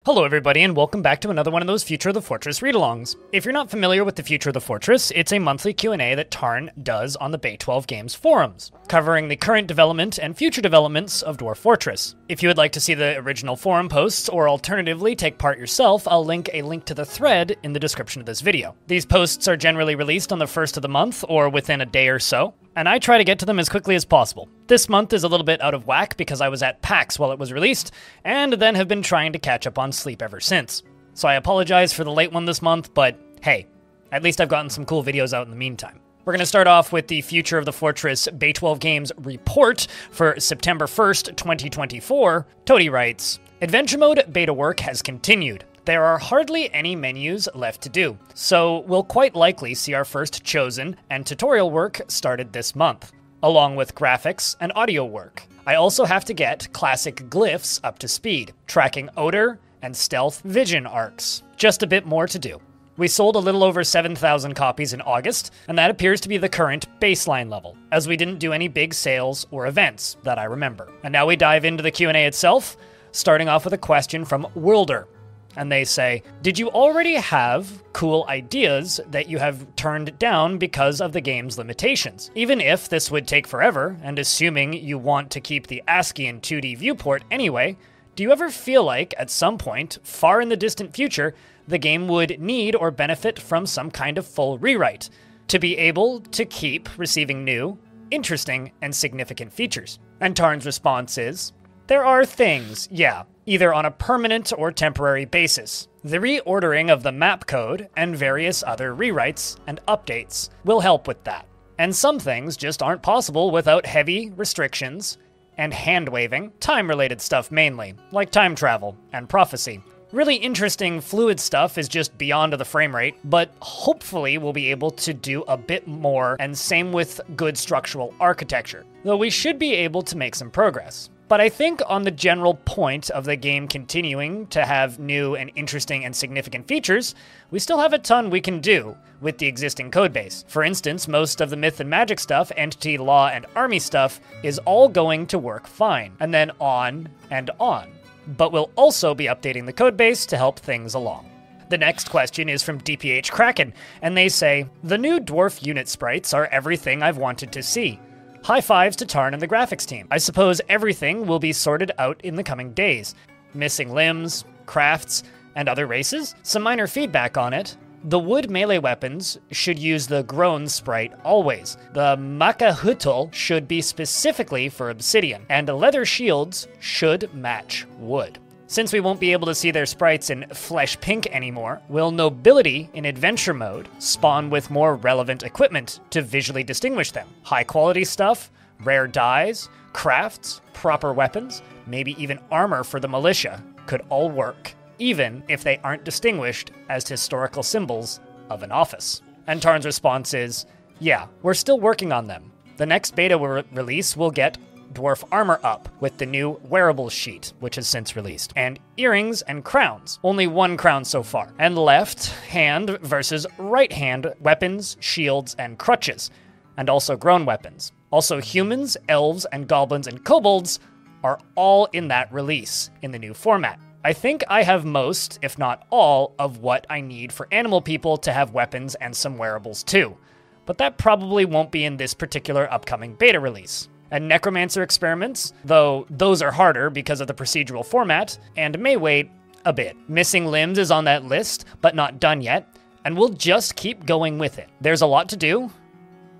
Hello everybody and welcome back to another one of those Future of the Fortress read-alongs. If you're not familiar with the Future of the Fortress, it's a monthly Q&A that Tarn does on the Bay 12 Games forums, covering the current development and future developments of Dwarf Fortress. If you would like to see the original forum posts, or alternatively take part yourself, I'll link a link to the thread in the description of this video. These posts are generally released on the first of the month, or within a day or so, and I try to get to them as quickly as possible. This month is a little bit out of whack because I was at PAX while it was released, and then have been trying to catch up on sleep ever since. So I apologize for the late one this month, but hey, at least I've gotten some cool videos out in the meantime. We're going to start off with the Future of the Fortress Bay 12 Games report for September 1st, 2024. Toady writes, Adventure Mode beta work has continued. There are hardly any menus left to do, so we'll quite likely see our first Chosen and tutorial work started this month, along with graphics and audio work. I also have to get classic glyphs up to speed, tracking odor and stealth vision arcs. Just a bit more to do. We sold a little over 7,000 copies in August, and that appears to be the current baseline level, as we didn't do any big sales or events that I remember. And now we dive into the Q&A itself, starting off with a question from Wilder. And they say, did you already have cool ideas that you have turned down because of the game's limitations? Even if this would take forever, and assuming you want to keep the ASCII and 2D viewport anyway, do you ever feel like, at some point, far in the distant future, the game would need or benefit from some kind of full rewrite to be able to keep receiving new, interesting, and significant features? And Tarn's response is, there are things, yeah, either on a permanent or temporary basis. The reordering of the map code and various other rewrites and updates will help with that. And some things just aren't possible without heavy restrictions and hand-waving, time-related stuff mainly, like time travel and prophecy. Really interesting, fluid stuff is just beyond the frame rate, but hopefully we'll be able to do a bit more, and same with good structural architecture, though we should be able to make some progress. But I think on the general point of the game continuing to have new and interesting and significant features, we still have a ton we can do with the existing codebase. For instance, most of the Myth and Magic stuff, Entity, Law, and Army stuff is all going to work fine, and then on and on. But we'll also be updating the codebase to help things along. The next question is from DPH Kraken, and they say, the new dwarf unit sprites are everything I've wanted to see. High fives to Tarn and the graphics team. I suppose everything will be sorted out in the coming days. Missing limbs, crafts, and other races? Some minor feedback on it. The wood melee weapons should use the Groan sprite always. The Makahutul should be specifically for obsidian, and the leather shields should match wood. Since we won't be able to see their sprites in flesh pink anymore, will nobility in adventure mode spawn with more relevant equipment to visually distinguish them? High quality stuff, rare dyes, crafts, proper weapons, maybe even armor for the militia could all work, even if they aren't distinguished as historical symbols of an office. And Tarn's response is, yeah, we're still working on them. The next beta release will get dwarf armor up with the new wearables sheet, which has since released, and earrings and crowns. Only one crown so far. And left hand versus right hand weapons, shields, and crutches, and also grown weapons. Also humans, elves, and goblins and kobolds are all in that release in the new format. I think I have most, if not all, of what I need for animal people to have weapons and some wearables too, but that probably won't be in this particular upcoming beta release. And Necromancer experiments, though those are harder because of the procedural format, and may wait a bit. Missing limbs is on that list, but not done yet, and we'll just keep going with it. There's a lot to do,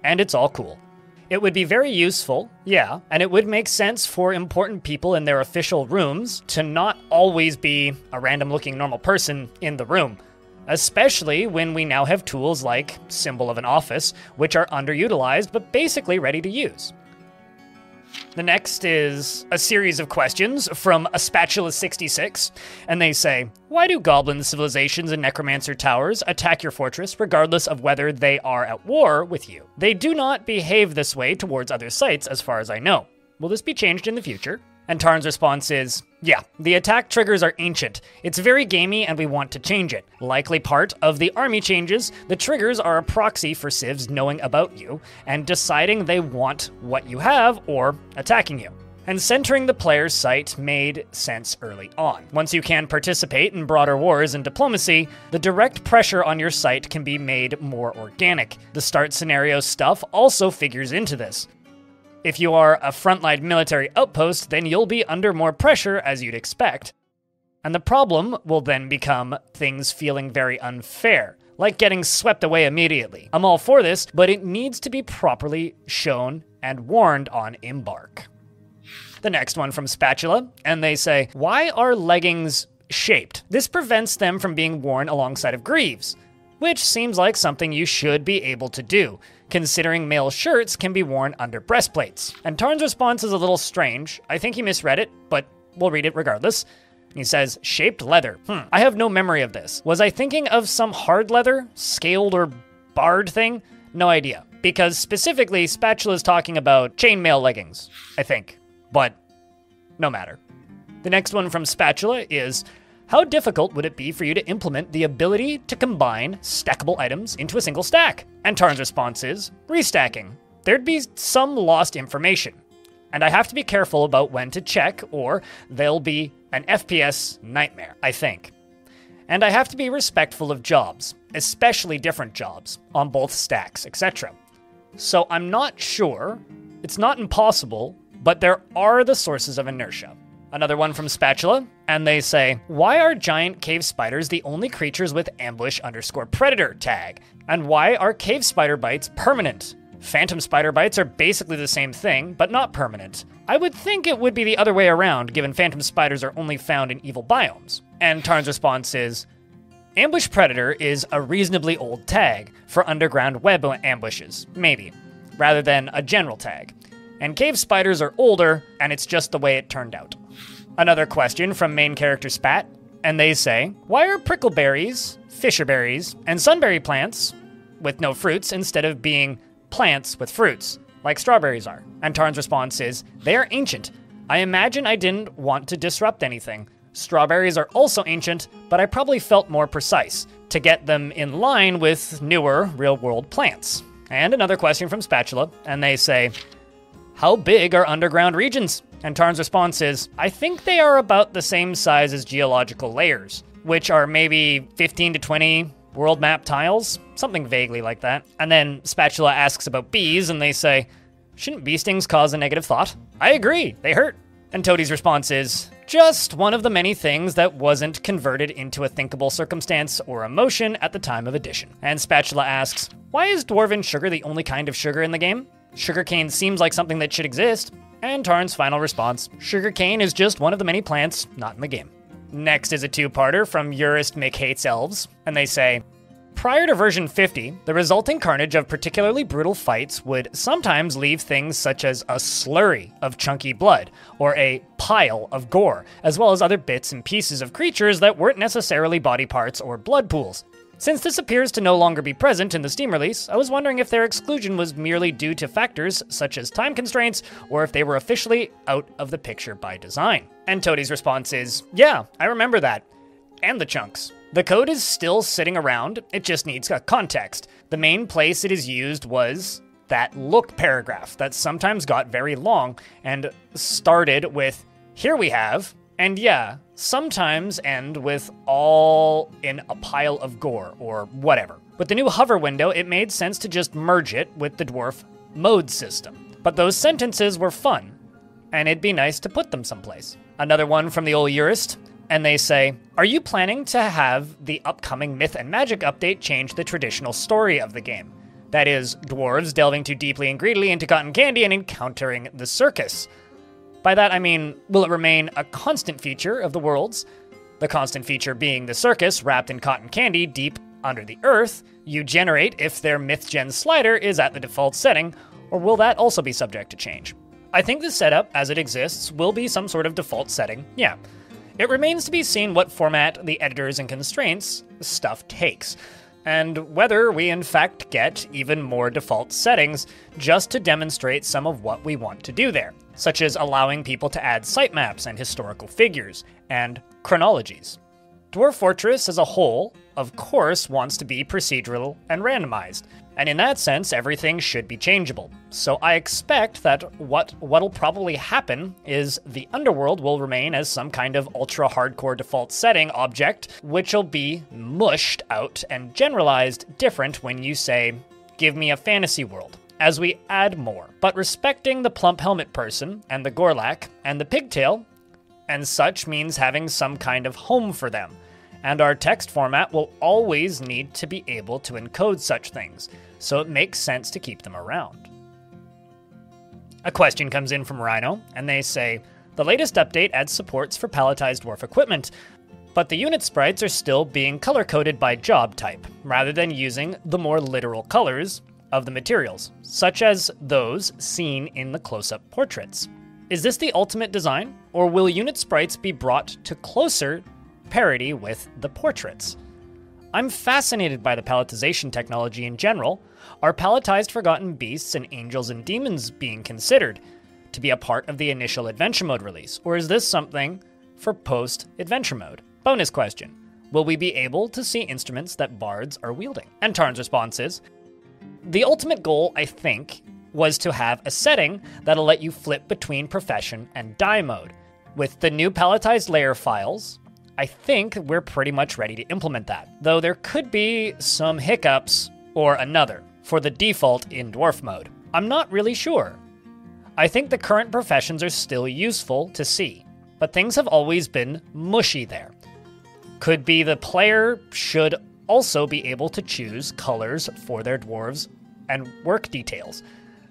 and it's all cool. It would be very useful, yeah, and it would make sense for important people in their official rooms to not always be a random-looking normal person in the room, especially when we now have tools like Symbol of an Office, which are underutilized but basically ready to use. The next is a series of questions from a Spatula66, and they say, why do goblin civilizations and necromancer towers attack your fortress regardless of whether they are at war with you? They do not behave this way towards other sites as far as I know. Will this be changed in the future? And Tarn's response is, yeah, the attack triggers are ancient. It's very gamey and we want to change it. Likely part of the army changes, the triggers are a proxy for civs knowing about you and deciding they want what you have or attacking you. and centering the player's sight made sense early on. Once you can participate in broader wars and diplomacy, the direct pressure on your sight can be made more organic. The start scenario stuff also figures into this. If you are a frontline military outpost, then you'll be under more pressure as you'd expect. And the problem will then become things feeling very unfair, like getting swept away immediately. I'm all for this, but it needs to be properly shown and warned on Embark. The next one from Spatula, and they say, why are leggings shaped? This prevents them from being worn alongside of greaves, which seems like something you should be able to do, considering male shirts can be worn under breastplates. And Tarn's response is a little strange. I think he misread it, but we'll read it regardless. He says, shaped leather. I have no memory of this. Was I thinking of some hard leather, scaled or barred thing? No idea. Because specifically, Spatula is talking about chainmail leggings, I think. But no matter. The next one from Spatula is, how difficult would it be for you to implement the ability to combine stackable items into a single stack? And Tarn's response is, restacking. There'd be some lost information. And I have to be careful about when to check, or there'll be an FPS nightmare, I think. And I have to be respectful of jobs, especially different jobs, on both stacks, etc. So I'm not sure, it's not impossible, but there are the sources of inertia. Another one from Spatula, and they say, why are giant cave spiders the only creatures with ambush_predator tag? And why are cave spider bites permanent? Phantom spider bites are basically the same thing, but not permanent. I would think it would be the other way around, given phantom spiders are only found in evil biomes. And Tarn's response is, ambush predator is a reasonably old tag for underground web ambushes, maybe, rather than a general tag. And cave spiders are older, and it's just the way it turned out. Another question from main character Spat, and they say, why are prickleberries, fisherberries, and sunberry plants with no fruits instead of being plants with fruits, like strawberries are? And Tarn's response is, they are ancient. I imagine I didn't want to disrupt anything. Strawberries are also ancient, but I probably felt more precise, to get them in line with newer, real-world plants. And another question from Spatula, and they say, how big are underground regions? And Tarn's response is, I think they are about the same size as geological layers, which are maybe 15 to 20 world map tiles, something vaguely like that. And then Spatula asks about bees, and they say, shouldn't bee stings cause a negative thought? I agree, they hurt. And Toadie's response is, just one of the many things that wasn't converted into a thinkable circumstance or emotion at the time of addition. And Spatula asks, why is dwarven sugar the only kind of sugar in the game? Sugarcane seems like something that should exist. And Tarn's final response, sugarcane is just one of the many plants not in the game. Next is a two-parter from Urist Mick Hates Elves, and they say, prior to version 50, the resulting carnage of particularly brutal fights would sometimes leave things such as a slurry of chunky blood, or a pile of gore, as well as other bits and pieces of creatures that weren't necessarily body parts or blood pools. Since this appears to no longer be present in the Steam release, I was wondering if their exclusion was merely due to factors such as time constraints, or if they were officially out of the picture by design. And Toadie's response is, yeah, I remember that. And the chunks. The code is still sitting around, it just needs a context. The main place it is used was that look paragraph that sometimes got very long and started with, here we have, and yeah, sometimes end with all in a pile of gore or whatever. With the new hover window, it made sense to just merge it with the dwarf mode system. But those sentences were fun, and it'd be nice to put them someplace. Another one from the old Urist, and they say, are you planning to have the upcoming Myth and Magic update change the traditional story of the game? That is, dwarves delving too deeply and greedily into cotton candy and encountering the circus. By that I mean, will it remain a constant feature of the worlds? The constant feature being the circus wrapped in cotton candy deep under the earth you generate if their MythGen slider is at the default setting, or will that also be subject to change? I think the setup as it exists will be some sort of default setting, yeah. It remains to be seen what format the editors and constraints stuff takes, and whether we in fact get even more default settings just to demonstrate some of what we want to do there, such as allowing people to add sitemaps and historical figures, and chronologies. Dwarf Fortress as a whole, of course, wants to be procedural and randomized, And in that sense, everything should be changeable. So I expect that what'll probably happen is the underworld will remain as some kind of ultra-hardcore default setting object, which will be mushed out and generalized different when you say, give me a fantasy world, as we add more. But respecting the plump helmet person, and the Gorlak, and the pigtail, and such means having some kind of home for them. And our text format will always need to be able to encode such things, so it makes sense to keep them around. A question comes in from Rhino, and they say, the latest update adds supports for palletized dwarf equipment, but the unit sprites are still being color-coded by job type, rather than using the more literal colors of the materials, such as those seen in the close-up portraits. Is this the ultimate design, or will unit sprites be brought to closer parity with the portraits? I'm fascinated by the palletization technology in general. Are palletized Forgotten Beasts and Angels and Demons being considered to be a part of the initial Adventure Mode release, or is this something for post-Adventure Mode? Bonus question, will we be able to see instruments that bards are wielding? And Tarn's response is, the ultimate goal, I think, was to have a setting that'll let you flip between profession and die mode. With the new palletized layer files, I think we're pretty much ready to implement that, though there could be some hiccups or another for the default in dwarf mode. I'm not really sure. I think the current professions are still useful to see, but things have always been mushy there. Could be the player should also be able to choose colors for their dwarves and work details.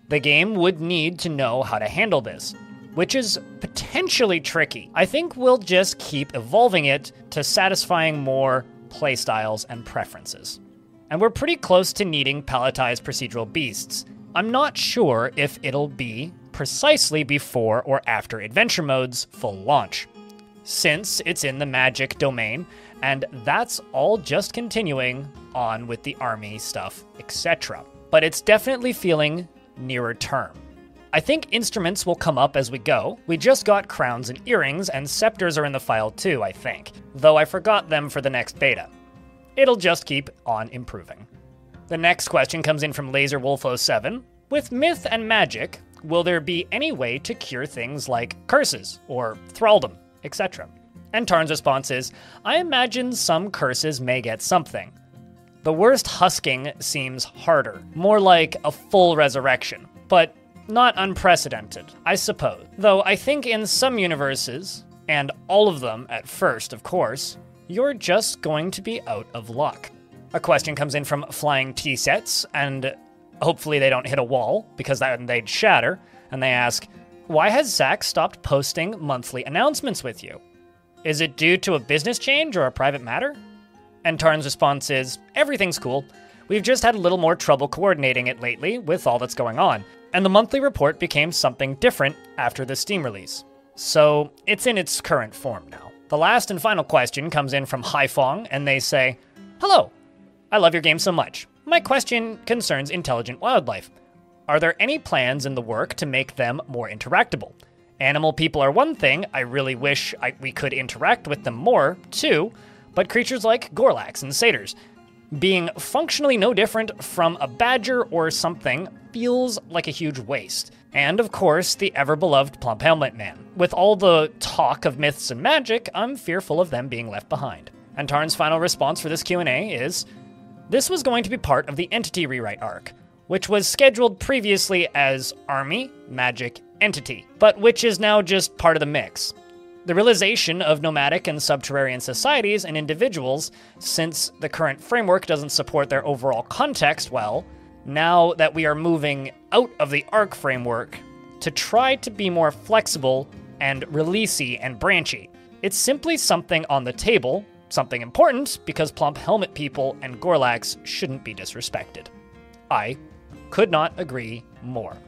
The game would need to know how to handle this, which is potentially tricky. I think we'll just keep evolving it to satisfying more playstyles and preferences. And we're pretty close to needing palletized procedural beasts. I'm not sure if it'll be precisely before or after Adventure Mode's full launch, since it's in the Magic domain, and that's all just continuing on with the army stuff, etc. But it's definitely feeling nearer term. I think instruments will come up as we go. We just got crowns and earrings, and scepters are in the file too, I think, though I forgot them for the next beta. It'll just keep on improving. The next question comes in from LaserWolf07. With myth and magic, will there be any way to cure things like curses or thraldom, etc.? And Tarn's response is, I imagine some curses may get something. The worst husking seems harder, more like a full resurrection, but not unprecedented, I suppose. Though I think in some universes, and all of them at first, of course, you're just going to be out of luck. A question comes in from Flying T-Sets, and hopefully they don't hit a wall, because then they'd shatter, and they ask, why has Zach stopped posting monthly announcements with you? Is it due to a business change or a private matter? And Tarn's response is, everything's cool. We've just had a little more trouble coordinating it lately with all that's going on, and the monthly report became something different after the Steam release. So it's in its current form now. The last and final question comes in from Haifong, and they say, hello, I love your game so much. My question concerns intelligent wildlife. Are there any plans in the work to make them more interactable? Animal people are one thing, I really wish we could interact with them more, too, but creatures like Gorlaks and Satyrs, being functionally no different from a badger or something, feels like a huge waste. And of course, the ever-beloved Plump Helmet Man. With all the talk of myths and magic, I'm fearful of them being left behind. And Tarn's final response for this Q&A is, this was going to be part of the Entity Rewrite arc, which was scheduled previously as Army, Magic, Entity, but which is now just part of the mix. The realization of nomadic and subterranean societies and individuals, since the current framework doesn't support their overall context well, now that we are moving out of the ARC framework to try to be more flexible and releasey and branchy. It's simply something on the table, something important, because Plump Helmet people and Gorlaks shouldn't be disrespected. I could not agree more.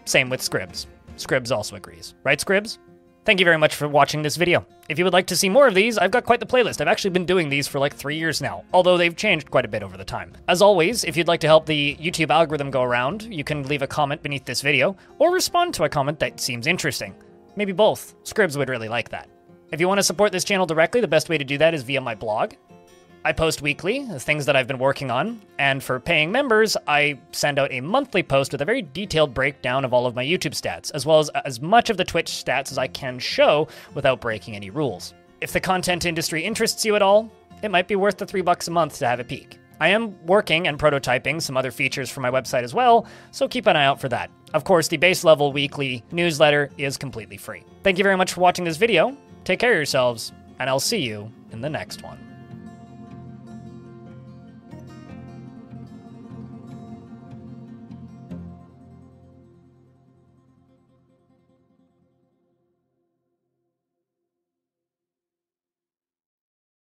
Same with Scribs. Scribs also agrees. Right, Scribs? Thank you very much for watching this video. If you would like to see more of these, I've got quite the playlist. I've actually been doing these for like 3 years now, although they've changed quite a bit over the time. As always, if you'd like to help the YouTube algorithm go around, you can leave a comment beneath this video, or respond to a comment that seems interesting. Maybe both. Scribs would really like that. If you want to support this channel directly, the best way to do that is via my blog. I post weekly, things that I've been working on, and for paying members, I send out a monthly post with a very detailed breakdown of all of my YouTube stats, as well as much of the Twitch stats as I can show without breaking any rules. If the content industry interests you at all, it might be worth the $3 a month to have a peek. I am working and prototyping some other features for my website as well, so keep an eye out for that. Of course, the base level weekly newsletter is completely free. Thank you very much for watching this video, take care of yourselves, and I'll see you in the next one.